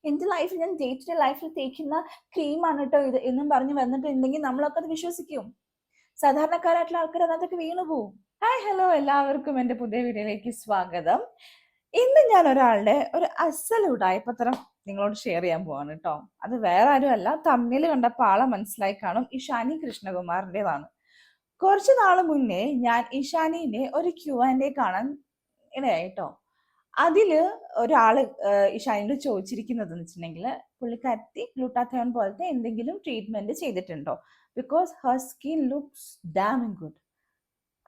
എന്റെ ലൈഫിൽ ഞാൻ ഡേ ടു ഡേ ലൈഫിൽ തേക്കുന്ന ക്രീമാണ് കേട്ടോ ഇത് എന്നും പറഞ്ഞ് വന്നിട്ടുണ്ടെങ്കിൽ നമ്മളൊക്കെ അത് വിശ്വസിക്കും. സാധാരണക്കാരായിട്ടുള്ള ആൾക്കാർ അതിനകത്തൊക്കെ വീണു പോവും. ഹായ് ഹലോ, എല്ലാവർക്കും എൻ്റെ പുതിയ വീഡിയോയിലേക്ക് സ്വാഗതം. ഇന്ന് ഞാൻ ഒരാളുടെ ഒരു അസൽ ഉടായ്പത്തരം നിങ്ങളോട് ഷെയർ ചെയ്യാൻ പോവാണ് കേട്ടോ. അത് വേറെ ആരും അല്ല, തമ്മിൽ കണ്ടപ്പോൾ ആളെ മനസ്സിലായി കാണും, ഇഷാനി കൃഷ്ണകുമാറിൻ്റെതാണ്. കുറച്ചു നാൾ മുന്നേ ഞാൻ ഇഷാനിന്റെ ഒരു Q&A കാണാൻ ഇടയായിട്ടോ. അതില് ഒരാള് ഇഷാനിയോട് ചോദിച്ചിരിക്കുന്നത് എന്ന് വെച്ചിട്ടുണ്ടെങ്കിൽ, പുള്ളിക്കാരത്തി ഗ്ലൂട്ടാഥയോൺ പോലത്തെ എന്തെങ്കിലും ട്രീറ്റ്മെന്റ് ചെയ്തിട്ടുണ്ടോ? Because her skin looks damning good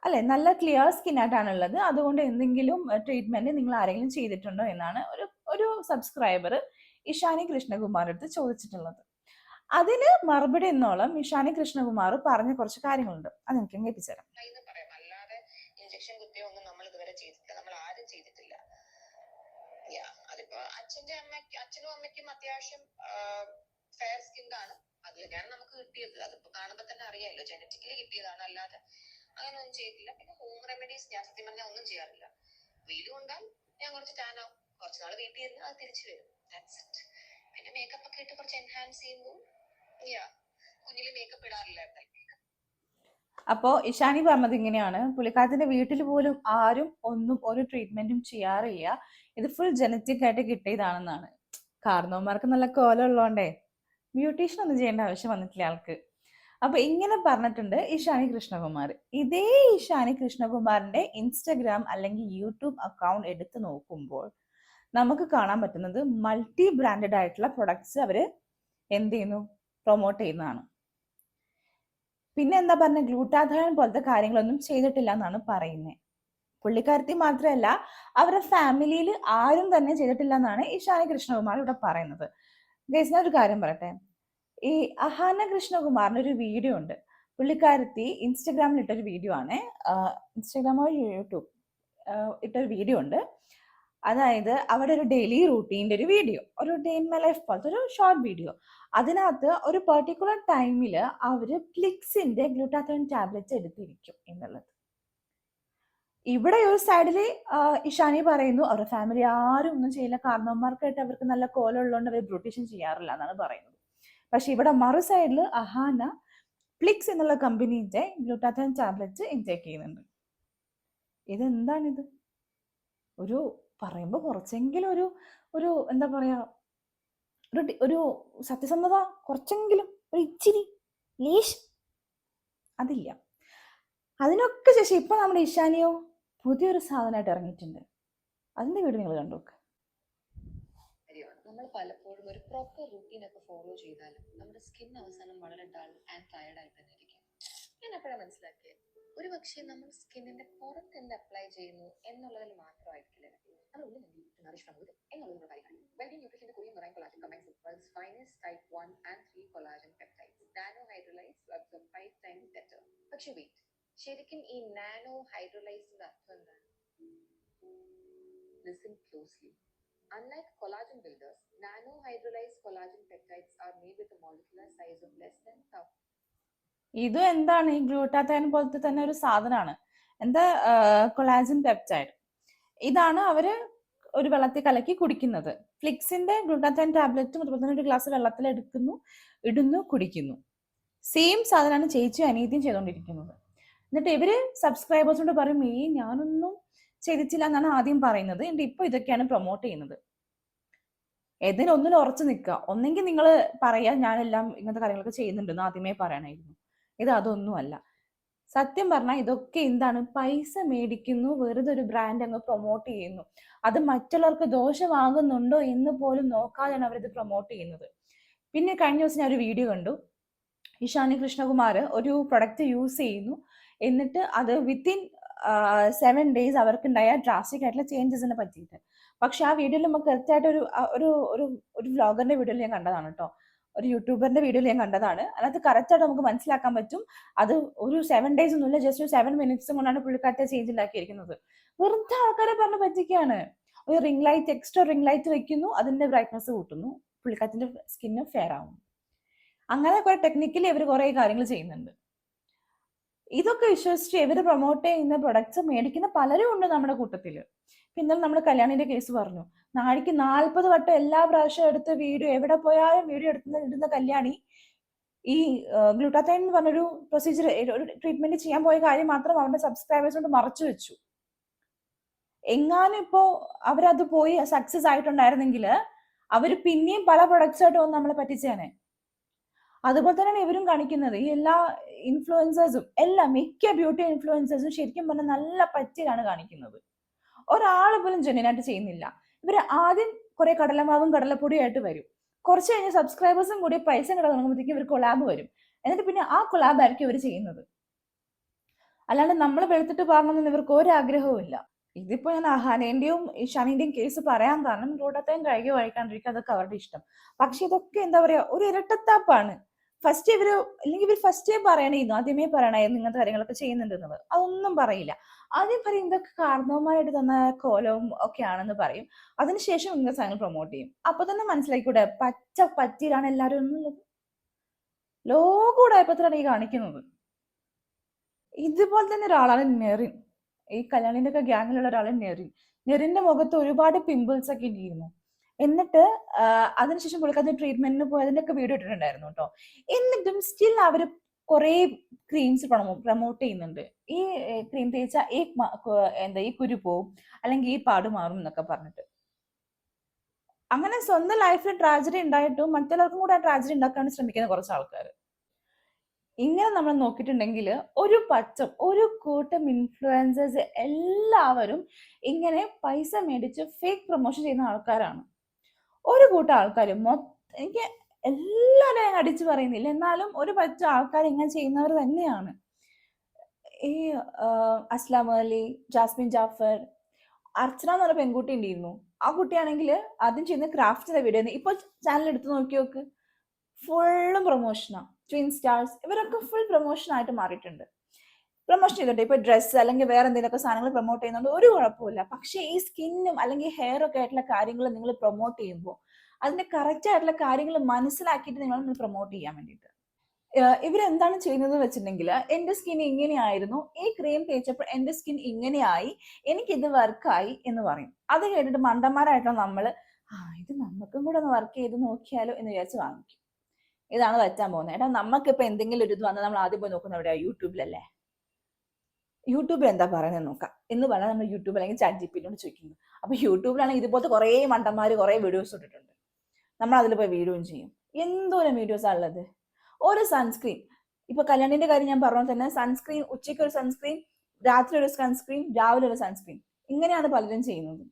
അല്ലെ, നല്ല ക്ലിയർ സ്കിൻ ആയിട്ടാണുള്ളത്. അതുകൊണ്ട് എന്തെങ്കിലും ട്രീറ്റ്മെന്റ് നിങ്ങൾ ആരെങ്കിലും ചെയ്തിട്ടുണ്ടോ എന്നാണ് ഒരു സബ്സ്ക്രൈബർ ഇഷാനി കൃഷ്ണകുമാർ അടുത്ത് ചോദിച്ചിട്ടുള്ളത്. അതിന് മറുപടി എന്നോളം ഇഷാനി കൃഷ്ണകുമാർ പറഞ്ഞ കുറച്ച് കാര്യങ്ങളുണ്ട്. അത് എനിക്ക് കേൾപ്പിച്ചു തരാം. അല്ലാതെ ഇഞ്ചക്ഷൻ കുത്തിയൊന്നും നമ്മൾ ഇതുവരെ ചെയ്തിട്ടില്ല, നമ്മൾ ആരും ചെയ്തിട്ടില്ല. അതിപ്പോ അച്ഛനും അമ്മയ്ക്കും അത്യാവശ്യം ഫെയർ സ്കിന്നാണ്. അതിൽ ഞാൻ നമുക്ക് കിട്ടിയത്, അതിപ്പോ കാണുമ്പോ തന്നെ അറിയാമല്ലോ, ജനറ്റിക്കലി കിട്ടിയതാണ്. അല്ലാതെ അങ്ങനെ ഒന്നും ചെയ്തിട്ടില്ല. പിന്നെ ഹോം റെമഡീസ് ഞാൻ സത്യം പറഞ്ഞാൽ ഒന്നും ചെയ്യാറില്ല. വെയിൽ കൊണ്ടാൽ ഞാൻ കുറച്ച് ടാൻ ആവും, കുറച്ച് നാൾ വീട്ടിൽ ഇരുന്ന് അത് തിരിച്ചു വരും. പിന്നെ മേക്കപ്പ് ഒക്കെ ഇട്ട് കുറച്ച് എൻഹാൻസ് ചെയ്യുമ്പോൾ കുഞ്ഞില് മേക്കപ്പ് ഇടാറില്ലായിരുന്നു. അപ്പോ ഇഷാനി പറഞ്ഞത് ഇങ്ങനെയാണ്, പുള്ളിക്കാരത്തിന്റെ വീട്ടിൽ പോലും ആരും ഒന്നും ഒരു ട്രീറ്റ്മെന്റും ചെയ്യാറില്ല, ഇത് ഫുൾ ജനറ്റിക് ആയിട്ട് കിട്ടിയതാണെന്നാണ്. കാരണവന്മാർക്ക് നല്ല കോലം ഉള്ളതുകൊണ്ടേ ബ്യൂട്ടീഷ്യൻ ഒന്നും ചെയ്യേണ്ട ആവശ്യം വന്നിട്ടില്ല ആൾക്ക്. അപ്പൊ ഇങ്ങനെ പറഞ്ഞിട്ടുണ്ട് ഇഷാനി കൃഷ്ണകുമാർ. ഇതേ ഇഷാനി കൃഷ്ണകുമാറിന്റെ ഇൻസ്റ്റഗ്രാം അല്ലെങ്കിൽ യൂട്യൂബ് അക്കൗണ്ട് എടുത്ത് നോക്കുമ്പോൾ നമുക്ക് കാണാൻ പറ്റുന്നത് മൾട്ടി ബ്രാൻഡഡ് ആയിട്ടുള്ള പ്രൊഡക്ട്സ് അവര് എന്ത് ചെയ്യുന്നു, പ്രൊമോട്ട് ചെയ്യുന്നതാണ്. പിന്നെ എന്താ പറഞ്ഞ, ഗ്ലൂട്ടാഥയോൺ പോലത്തെ കാര്യങ്ങളൊന്നും ചെയ്തിട്ടില്ല എന്നാണ് പറയുന്നത്. പുള്ളിക്കാരത്തി മാത്രമല്ല, അവരുടെ ഫാമിലിയിൽ ആരും തന്നെ ചെയ്തിട്ടില്ല എന്നാണ് ഇഷാനി കൃഷ്ണകുമാർ ഇവിടെ പറയുന്നത്. ഗൈസ്, ഞാൻ ഒരു കാര്യം പറയട്ടെ. ഈ അഹാന കൃഷ്ണകുമാറിന്റെ ഒരു വീഡിയോ ഉണ്ട്. പുള്ളിക്കാരത്തി ഇൻസ്റ്റഗ്രാമിൽ ഇട്ടൊരു വീഡിയോ ആണ്, ഇൻസ്റ്റഗ്രാമോ യൂട്യൂബ് ഇട്ടൊരു വീഡിയോ ഉണ്ട്. അതായത് അവിടെ ഒരു ഡെയിലി റൂട്ടീൻ്റെ ഒരു വീഡിയോ, ഒരു ഡേ ഇൻ മൈ ലൈഫ് പോലത്തെ ഒരു ഷോർട്ട് വീഡിയോ. അതിനകത്ത് ഒരു പെർട്ടിക്കുലർ ടൈമിൽ അവർ പ്ലിക്സിന്റെ ഗ്ലൂട്ടാഥയോൺ ടാബ്ലറ്റ്സ് എടുത്തിരിക്കും എന്നുള്ളത്. ഇവിടെ ഒരു സൈഡില് ഇഷാനി പറയുന്നു അവരുടെ ഫാമിലി ആരും ഒന്നും ചെയ്യില്ല, കാരണവന്മാർക്കായിട്ട് അവർക്ക് നല്ല കോലം ഉള്ളതുകൊണ്ട് അവർ ബ്യൂട്ടീഷ്യൻ ചെയ്യാറില്ല എന്നാണ് പറയുന്നത്. പക്ഷെ ഇവിടെ മറു സൈഡിൽ അഹാന പ്ലിക്സ് എന്നുള്ള കമ്പനീന്റെ ഗ്ലൂട്ടാഥയോൺ ടാബ്ലറ്റ്സ് ഇൻടേക്ക് ചെയ്യുന്നുണ്ട്. ഇതെന്താണിത്? ഒരു പറയുമ്പോൾ കുറച്ചെങ്കിലും ഒരു ഒരു എന്താ പറയാ, ഒരു സത്യസന്ധത, കുറച്ചെങ്കിലും ഒരു ഇച്ചിരി ലേശ് അതില്ല. അതിനൊക്കെ ശേഷം ഇപ്പൊ നമ്മുടെ ഇഷാനിയോ പുതിയൊരു സാധനമായിട്ട് ഇറങ്ങിയിട്ടുണ്ട്. അതിന്റെ വീട് നിങ്ങൾ കണ്ടോക്ക്. നമ്മൾ പലപ്പോഴും ഒരു പ്രോപ്പർ റൂട്ടീൻ ഒക്കെ ഫോളോ ചെയ്താലും നമ്മുടെ സ്കിൻ അവസാനം വളരെ ഡൾ ആൻഡ് ടയർഡ് ആയി തന്നെ ഇരിക്കും. ഞാൻ എപ്പോഴാണ് മനസ്സിലാക്കിയത്, ഒരു പക്ഷേ നമ്മൾ സ്കിന്നിന്റെ പുറത്ത് എന്ത് അപ്ലൈ ചെയ്യുന്നു എന്നുള്ളതിൽ മാത്രമായിരിക്കില്ല നമ്മൾ ഉള്ളിൽ നറിഷ് ഫ്രം എന്നുള്ളത് കാര്യമാണ്. വെൽബീങ് ന്യൂട്രീഷന്റെ Korean marine collagen combines world's finest type 1 and 3 collagen peptides, nano hydrolyse absorb 5 times better. പക്ഷെ വെയിറ്റ്, ശരിക്കും ഈ നാനോ ഹൈഡ്രോലൈസിന്റെ അർത്ഥം എന്താണ്? Listen closely. Unlike collagen builders, nano-hydrolyzed collagen peptides are made with a molecular size of less than 1,000. ഇത് എന്താണ്? ഈ ഗ്ലൂട്ടാഥയോൺ പോലത്തെ തന്നെ ഒരു സാധനമാണ്. എന്താ? Collagen peptide. ഇതാണ് അവര് ഒരു വെള്ളത്തിൽ കലക്കി കുടിക്കുന്നത്. ഫ്ലിക്സിന്റെ ഗ്ലൂട്ടാഥയോൺ ടാബ്ലറ്റും അതുപോലെ തന്നെ ഒരു ഗ്ലാസ് വെള്ളത്തിൽ ഇടുന്നു, കുടിക്കുന്നു. സെയിം സാധനമാണ് ചേച്ചിയും അനിയത്തിയും ചെയ്തുകൊണ്ടിരിക്കുന്നത്. എന്നിട്ട് ഇവര് സബ്സ്ക്രൈബേഴ്സിനോട് പറയും, ഞാനൊന്നും ചെയ്തിട്ടില്ല എന്നാണ് ആദ്യം പറയുന്നത്, എന്നിട്ട് ഇപ്പൊ ഇതൊക്കെയാണ് പ്രൊമോട്ട് ചെയ്യുന്നത്. ഒന്നിനും ഉറച്ചു നിൽക്കുക. ഒന്നെങ്കിൽ നിങ്ങൾ പറയാ ഞാനെല്ലാം ഇങ്ങനത്തെ കാര്യങ്ങളൊക്കെ ചെയ്യുന്നുണ്ടെന്ന് ആദ്യമേ പറയണമായിരുന്നു. ഇത് അതൊന്നുമല്ല. സത്യം പറഞ്ഞാൽ ഇതൊക്കെ എന്താണ്, പൈസ മേടിക്കുന്നു, വെറുതെ ഒരു ബ്രാൻഡ് അങ്ങ് പ്രൊമോട്ട് ചെയ്യുന്നു. അത് മറ്റുള്ളവർക്ക് ദോഷമാകുന്നുണ്ടോ എന്ന് പോലും നോക്കാതെയാണ് അവരിത് പ്രൊമോട്ട് ചെയ്യുന്നത്. പിന്നെ കഴിഞ്ഞ ദിവസം ഞാൻ ഒരു വീഡിയോ കണ്ടു, ഇഷാനി കൃഷ്ണകുമാർ ഒരു പ്രൊഡക്റ്റ് യൂസ് ചെയ്യുന്നു, എന്നിട്ട് അത് വിത്തിൻ 7 days അവർക്കുണ്ടായ ഡ്രാസ്റ്റിക് ആയിട്ടുള്ള ചേഞ്ചസിനെ പറ്റിയിട്ട്. പക്ഷെ ആ വീഡിയോയിൽ നമുക്ക് കൃത്യമായിട്ട് ഒരു വ്ലോഗറിന്റെ വീഡിയോയിൽ ഞാൻ കണ്ടതാണ് കേട്ടോ, ഒരു യൂട്യൂബറിന്റെ വീഡിയോയിൽ ഞാൻ കണ്ടതാണ്. അതിനകത്ത് കറക്റ്റായിട്ട് നമുക്ക് മനസ്സിലാക്കാൻ പറ്റും അത് ഒരു 7 days ഒന്നുമില്ല, ജസ്റ്റ് ഒരു 7 minutes കൊണ്ടാണ് പുള്ളിക്കാരത്തെ ചേഞ്ച് ഉണ്ടാക്കിയിരിക്കുന്നത്. വെറുതെ ആൾക്കാരെ പറഞ്ഞ് പറ്റിക്കുകയാണ്. ഒരു ring light, extra ring light വെക്കുന്നു, അതിന്റെ ബ്രൈറ്റ്നസ് കൂട്ടുന്നു, പുള്ളിക്കാരത്തിന്റെ സ്കിന്ന് ഫെയർ ആവുന്നു. അങ്ങനെ കുറെ ടെക്നിക്കലി ഇവർ കുറെ കാര്യങ്ങൾ ചെയ്യുന്നുണ്ട്. ഇതൊക്കെ വിശ്വസിച്ച് ഇവർ പ്രൊമോട്ട് ചെയ്യുന്ന പ്രൊഡക്ട്സ് മേടിക്കുന്ന പലരും ഉണ്ട് നമ്മുടെ കൂട്ടത്തില്. ഇന്നലെ നമ്മൾ കല്യാണിന്റെ കേസ് പറഞ്ഞു. നാഴിക്ക് 40 വട്ടം എല്ലാ പ്രാവശ്യം എടുത്ത വീഡിയോ, എവിടെ പോയാലും വീഡിയോ ഇടുന്ന കല്യാണി ഈ ഗ്ലൂട്ടാത്തൈൻ എന്ന് പറഞ്ഞൊരു പ്രൊസീജിയർ, ഒരു ട്രീറ്റ്മെന്റ് ചെയ്യാൻ പോയ കാര്യം മാത്രം അവരുടെ സബ്സ്ക്രൈബേഴ്സ് കൊണ്ട് മറച്ചു വെച്ചു. എങ്ങാനും ഇപ്പോ അവരത് പോയി സക്സസ് ആയിട്ടുണ്ടായിരുന്നെങ്കിൽ അവര് പിന്നെയും പല പ്രൊഡക്ട്സ് ആയിട്ട് വന്ന് നമ്മളെ പറ്റിച്ചേനെ. അതുപോലെ തന്നെയാണ് ഇവരും കാണിക്കുന്നത്. ഈ എല്ലാ ഇൻഫ്ലുവൻസേഴ്സും, മിക്ക ബ്യൂട്ടി ഇൻഫ്ലുവൻസേഴ്സും ശരിക്കും പറഞ്ഞാൽ നല്ല പറ്റിയാണ് കാണിക്കുന്നത്. ഒരാൾ പോലും ജെന്യൂനായിട്ട് ചെയ്യുന്നില്ല. ഇവര് ആദ്യം കുറെ കടലമാവും കടലപ്പൊടിയും ആയിട്ട് വരും. കുറച്ച് കഴിഞ്ഞ് സബ്സ്ക്രൈബേഴ്സും കൂടി പൈസ കിട്ടാൻ തുടങ്ങുമ്പോഴത്തേക്കും ഇവർ കൊളാബ് വരും. എന്നിട്ട് പിന്നെ ആ കൊളാബ് ആയിരിക്കും ഇവർ ചെയ്യുന്നത്. അല്ലാണ്ട് നമ്മൾ വെളുത്തിട്ട് പാടണമെന്ന് ഇവർക്ക് ഒരു ആഗ്രഹവും ഇല്ല. ഇതിപ്പോ ഞാൻ അഹാനേന്റെയും ഇഷാനിന്റെയും കേസ് പറയാൻ കാരണം റോഡത്തെയും കഴുകി വഴിക്കാണ്ടിരിക്കുക, അതൊക്കെ അവരുടെ ഇഷ്ടം. പക്ഷെ ഇതൊക്കെ എന്താ പറയാ, ഒരു ഇരട്ടത്താപ്പാണ്. ഇവർ ഫസ്റ്റേ പറയണേന്നു, ആദ്യമേ പറയണായിരുന്നു ഇങ്ങനത്തെ കാര്യങ്ങളൊക്കെ ചെയ്യുന്നുണ്ടെന്നത്. അതൊന്നും പറയില്ല. ആദ്യം പറയും ഇതൊക്കെ കാരണവന്മാരായിട്ട് തന്ന കോലവും ഒക്കെ ആണെന്ന് പറയും. അതിനുശേഷം ഇങ്ങനത്തെ സാധനങ്ങൾ പ്രൊമോട്ട് ചെയ്യും. അപ്പൊ തന്നെ മനസ്സിലായിക്കൂടെ പച്ച പറ്റിയിലാണ് എല്ലാവരും എന്നുള്ളത്. ലോകൂടായപ്പത്തിലാണ് ഈ കാണിക്കുന്നത്. ഇതുപോലെ തന്നെ ഒരാളാണ് നെറിൻ. ഈ കല്യാണിന്റെ ഒക്കെ ഗ്യാങ്ങിലുള്ള ഒരാളെ നെറിന്റെ മുഖത്ത് ഒരുപാട് പിമ്പിൾസ് ഒക്കെ ഉണ്ടായിരുന്നു. എന്നിട്ട് അതിനുശേഷം പുള്ളിക്കാരൻ ട്രീറ്റ്മെന്റിന് പോയതിന്റെ ഒക്കെ വീഡിയോ ഇട്ടിട്ടുണ്ടായിരുന്നു കേട്ടോ. എന്നിട്ടും സ്റ്റിൽ അവര് കുറെ ക്രീംസ് പ്രൊമോട്ട് ചെയ്യുന്നുണ്ട്. ഈ ക്രീം തേച്ചാൽ ഈ കുരു പോവും, അല്ലെങ്കിൽ ഈ പാട് മാറും എന്നൊക്കെ പറഞ്ഞിട്ട്. അങ്ങനെ സ്വന്തം ലൈഫിൽ ട്രാജഡി ഉണ്ടായിട്ടും മറ്റുള്ളവർക്കും കൂടെ ആ ട്രാജഡി ഉണ്ടാക്കാൻ ശ്രമിക്കുന്ന കുറച്ച് ആൾക്കാർ. ഇങ്ങനെ നമ്മൾ നോക്കിയിട്ടുണ്ടെങ്കിൽ ഒരു കൂട്ടം ഇൻഫ്ലുവൻസേഴ്സ് എല്ലാവരും ഇങ്ങനെ പൈസ മേടിച്ച് ഫേക്ക് പ്രൊമോഷൻ ചെയ്യുന്ന ആൾക്കാരാണ്. ഒരു കൂട്ടം ആൾക്കാർ, എനിക്ക് എല്ലാവരെയും അടിച്ചു പറയുന്നില്ല, എന്നാലും ഒരു പറ്റ ആൾക്കാർ ഇങ്ങനെ ചെയ്യുന്നവർ തന്നെയാണ്. ഈ അസ്ലാം അലി, ജാസ്മിൻ ജാഫർ, അർച്ചന എന്ന് പറഞ്ഞ പെൺകുട്ടി ഉണ്ടായിരുന്നു. ആ കുട്ടിയാണെങ്കിൽ ആദ്യം ചെയ്യുന്ന ക്രാഫ്റ്റിന്റെ വീഡിയോ, ഇപ്പൊ ചാനൽ എടുത്ത് നോക്കി നോക്ക്, ഫുള്ളും പ്രൊമോഷനാ. ട്വിൻ സ്റ്റാർസ് ഇവരൊക്കെ ഫുൾ പ്രൊമോഷൻ ആയിട്ട് മാറിയിട്ടുണ്ട്. പ്രൊമോഷൻ ചെയ്തിട്ട് ഇപ്പൊ ഡ്രസ്സ് അല്ലെങ്കിൽ വേറെ എന്തെങ്കിലുമൊക്കെ സാധനങ്ങൾ പ്രൊമോട്ട് ചെയ്യുന്നുണ്ട്, ഒരു കുഴപ്പമില്ല. പക്ഷെ ഈ സ്കിന്നും അല്ലെങ്കിൽ ഹെയർ ഒക്കെ ആയിട്ടുള്ള കാര്യങ്ങൾ നിങ്ങൾ പ്രൊമോട്ട് ചെയ്യുമ്പോൾ അതിന്റെ കറക്റ്റ് ആയിട്ടുള്ള കാര്യങ്ങൾ മനസ്സിലാക്കിയിട്ട് നിങ്ങൾ പ്രൊമോട്ട് ചെയ്യാൻ വേണ്ടിയിട്ട്. ഇവരെന്താണ് ചെയ്യുന്നത് വെച്ചിട്ടുണ്ടെങ്കിൽ, എന്റെ സ്കിൻ ഇങ്ങനെയായിരുന്നു, ഈ ക്രീം തേച്ചപ്പോൾ എന്റെ സ്കിൻ ഇങ്ങനെയായി, എനിക്കിത് വർക്കായി എന്ന് പറയും. അത് കേട്ടിട്ട് മണ്ടന്മാരായിട്ടുള്ള നമ്മള് ഇത് നമുക്കും കൂടെ ഒന്ന് വർക്ക് ചെയ്ത് നോക്കിയാലോ എന്ന് വിചാരിച്ച് വാങ്ങിക്കും. ഇതാണ് പറ്റാൻ പോകുന്നത്. ഏട്ടാ നമുക്കിപ്പോ എന്തെങ്കിലും ഒരു ഇത് വന്നാൽ നമ്മൾ ആദ്യം പോയി നോക്കുന്നത് എവിടെയാ? യൂട്യൂബിലല്ലേ. യൂട്യൂബിൽ എന്താ പറയുന്നത് നോക്കാം എന്ന് പറഞ്ഞാൽ നമ്മൾ യൂട്യൂബ് അല്ലെങ്കിൽ ചാറ്റ് ജിപിടിയോട് ചോദിക്കുന്നത്. അപ്പൊ യൂട്യൂബിലാണെങ്കിൽ ഇതുപോലത്തെ കുറെ മണ്ടന്മാര് കുറെ വീഡിയോസ് ഇട്ടിട്ടുണ്ട്. നമ്മൾ അതിൽ പോയി വീഡിയോയും ചെയ്യും. എന്തോരം വീഡിയോസ് ഉള്ളത്. ഒരു സൺസ്ക്രീൻ, ഇപ്പൊ കല്യാണിന്റെ കാര്യം ഞാൻ പറഞ്ഞ തന്നെ, സൺസ്ക്രീൻ, ഉച്ചയ്ക്ക് ഒരു സൺസ്ക്രീൻ, രാത്രി ഒരു സൺസ്ക്രീൻ, രാവിലെ ഒരു സൺസ്ക്രീൻ, ഇങ്ങനെയാണ് പലരും ചെയ്യുന്നത്.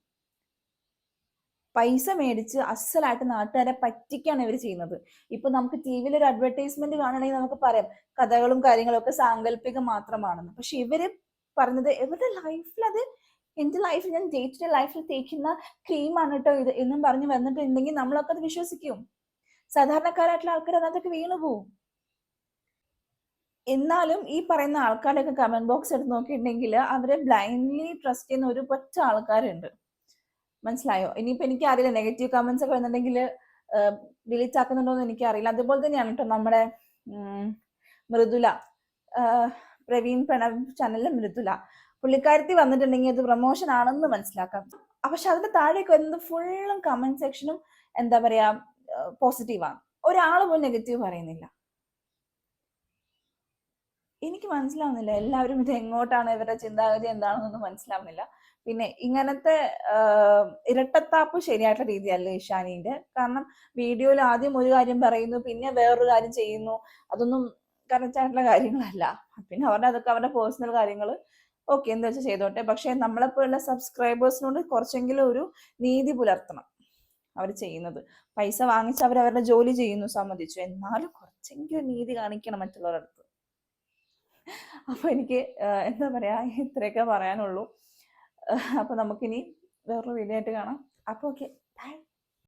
പൈസ മേടിച്ച് അസലായിട്ട് നാട്ടുകാരെ പറ്റിക്കാണ് ഇവർ ചെയ്യുന്നത്. ഇപ്പൊ നമുക്ക് ടി വിയിൽ ഒരു അഡ്വർടൈസ്മെന്റ് കാണണമെങ്കിൽ നമുക്ക് പറയാം കഥകളും കാര്യങ്ങളും ഒക്കെ സാങ്കല്പികം മാത്രമാണെന്ന്. പക്ഷെ ഇവര് പറഞ്ഞത് ഇവരുടെ ലൈഫിൽ അത്, എന്റെ ലൈഫിൽ ഞാൻ ഡേ ടു ഡേ ലൈഫിൽ തേക്കുന്ന ക്രീമാണ് കേട്ടോ ഇത് എന്നും പറഞ്ഞ് വന്നിട്ടുണ്ടെങ്കിൽ നമ്മളൊക്കെ അത് വിശ്വസിക്കും. സാധാരണക്കാരായിട്ടുള്ള ആൾക്കാർ അതിനകത്തൊക്കെ വീണുപോകും. എന്നാലും ഈ പറയുന്ന ആൾക്കാരുടെയൊക്കെ കമന്റ് ബോക്സ് എടുത്ത് നോക്കിയിട്ടുണ്ടെങ്കിൽ അവരെ ബ്ലൈൻഡ്ലി ട്രസ്റ്റ് ചെയ്യുന്ന ഒരു പറ്റ ആൾക്കാരുണ്ട്. മനസ്സിലായോ? ഇനിയിപ്പോ എനിക്ക് അറിയില്ല, നെഗറ്റീവ് കമന്റ്സ് ഒക്കെ വന്നിട്ടുണ്ടെങ്കിൽ ഡിലീറ്റ് ആക്കുന്നുണ്ടോ എന്ന് എനിക്ക് അറിയില്ല. അതുപോലെ തന്നെയാണ് കേട്ടോ നമ്മുടെ മൃദുല, പ്രവീൺ പ്രണവ് ചാനലിലെ മൃദുല, പുള്ളിക്കാരത്തി വന്നിട്ടുണ്ടെങ്കിൽ അത് പ്രൊമോഷൻ ആണെന്ന് മനസ്സിലാക്കാം. പക്ഷെ അതിന്റെ താഴേക്ക് വരുന്നത് ഫുള്ളും കമന്റ് സെക്ഷനും എന്താ പറയാ പോസിറ്റീവാണ്. ഒരാൾ പോലും നെഗറ്റീവ് പറയുന്നില്ല. എനിക്ക് മനസ്സിലാവുന്നില്ല എല്ലാവരും ഇത് എങ്ങോട്ടാണ്, ഇവരുടെ ചിന്താഗതി എന്താണെന്നൊന്നും മനസ്സിലാവുന്നില്ല. പിന്നെ ഇങ്ങനത്തെ ഇരട്ടത്താപ്പ് ശരിയായിട്ടുള്ള രീതിയല്ല ഇഷാനിന്റെ. കാരണം വീഡിയോയിൽ ആദ്യം ഒരു കാര്യം പറയുന്നു, പിന്നെ വേറൊരു കാര്യം ചെയ്യുന്നു. അതൊന്നും കറക്റ്റ് ആയിട്ടുള്ള കാര്യങ്ങളല്ല. പിന്നെ അതൊക്കെ അവരുടെ പേഴ്സണൽ കാര്യങ്ങൾ, ഓക്കെ എന്താ വെച്ചാൽ ചെയ്തോട്ടെ. പക്ഷെ നമ്മളെപ്പോലുള്ള സബ്സ്ക്രൈബേഴ്സിനോട് കുറച്ചെങ്കിലും ഒരു നീതി പുലർത്തണം അവർ ചെയ്യുന്നത്. പൈസ വാങ്ങിച്ച് അവരവരുടെ ജോലി ചെയ്യുന്നു, സമ്മതിച്ചു, എന്നാലും കുറച്ചെങ്കിലും നീതി കാണിക്കണം മറ്റുള്ളവരുടെ അടുത്ത്. അപ്പൊ എനിക്ക് എന്താ പറയാ, ഇത്രയൊക്കെ പറയാനുള്ളൂ. അപ്പൊ നമുക്കിനി വേറൊരു വീഡിയോ ആയിട്ട് കാണാം. അപ്പൊ ഓക്കെ.